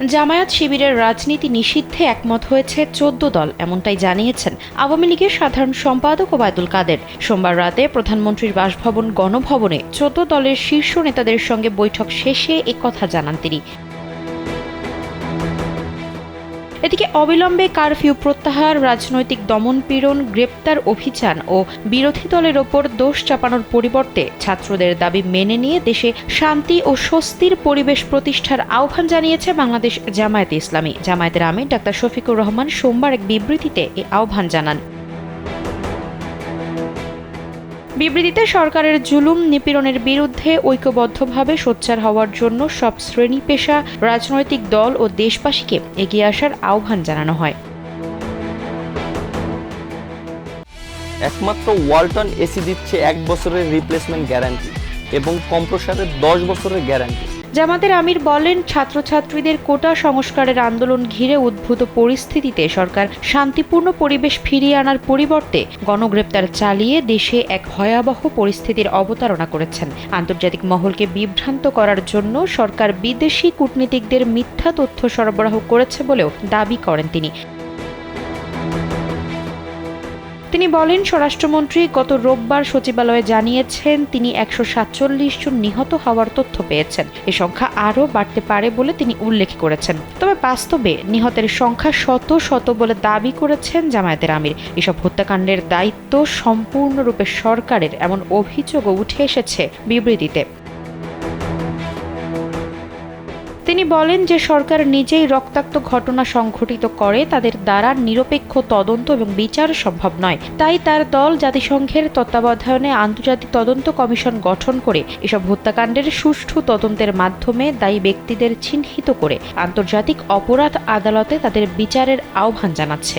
জামায়াত শিবিরের রাজনীতি নিষিদ্ধে একমত হয়েছে ১৪ দল, এমনটাই জানিয়েছেন আওয়ামী লীগের সাধারণ সম্পাদক ওবায়দুল কাদের। সোমবার রাতে প্রধানমন্ত্রীর বাসভবন গণভবনে ১৪ দলের শীর্ষ নেতাদের সঙ্গে বৈঠক শেষে একথা জানান তিনি। এদিকে অবিলম্বে কারফিউ প্রত্যাহার, রাজনৈতিক দমনপীড়ন, গ্রেপ্তার অভিযান ও বিরোধী দলের ওপর দোষ চাপানোর পরিবর্তে ছাত্রদের দাবি মেনে নিয়ে দেশে শান্তি ও স্বস্তির পরিবেশ প্রতিষ্ঠার আহ্বান জানিয়েছে বাংলাদেশ জামায়াতে ইসলামী। জামায়াতের আমির ডাক্তার শফিকুর রহমান সোমবার এক বিবৃতিতে এ আহ্বান জানান। বিবৃতিতে সরকারের জুলুম নিপীড়নের বিরুদ্ধে ঐক্যবদ্ধভাবে সোচ্চার হওয়ার জন্য সব শ্রেণী পেশা, রাজনৈতিক দল ও দেশবাসীকে এগিয়ে আসার আহ্বান জানানো হয়। একমাত্র ওয়ালটন এসি দিচ্ছে ১ বছরের রিপ্লেসমেন্ট গ্যারান্টি এবং কম্প্রেসরের ১০ বছরের গ্যারান্টি। জামাতের আমির বলেন, ছাত্রছাত্রীদের কোটা সংস্কারের আন্দোলন ঘিরে উদ্ভূত পরিস্থিতিতে সরকার শান্তিপূর্ণ পরিবেশ ফিরিয়ে আনার পরিবর্তে গণগ্রেপ্তার চালিয়ে দেশে এক ভয়াবহ পরিস্থিতির অবতারণা করেছেন। আন্তর্জাতিক মহলকে বিভ্রান্ত করার জন্য সরকার বিদেশি কূটনীতিকদের মিথ্যা তথ্য সরবরাহ করেছে বলেও দাবি করেন তিনি। তিনি বলেন, স্বরাষ্ট্রমন্ত্রী গত রোববার সচিবালয়ে জানিয়েছেন তিনি ১৪৭ জন নিহত হওয়ার তথ্য পেয়েছেন। এ সংখ্যা আরও বাড়তে পারে বলে তিনি উল্লেখ করেছেন। তবে বাস্তবে নিহতের সংখ্যা শত শত বলে দাবি করেছেন জামায়াতের আমির। এসব হত্যাকাণ্ডের দায়িত্ব সম্পূর্ণরূপে সরকারের, এমন অভিযোগও উঠে এসেছে বিবৃতিতে। তিনি বলেন যে সরকার নিজেই রক্তাক্ত ঘটনা সংঘটিত করে, তাদের দ্বারা নিরপেক্ষ তদন্ত এবং বিচার সম্ভব নয়। তাই তার দল জাতিসংঘের তত্ত্বাবধানে আন্তর্জাতিক তদন্ত কমিশন গঠন করে এসব হত্যাকাণ্ডের সুষ্ঠু তদন্তের মাধ্যমে দায়ী ব্যক্তিদের চিহ্নিত করে আন্তর্জাতিক অপরাধ আদালতে তাদের বিচারের আহ্বান জানাচ্ছে।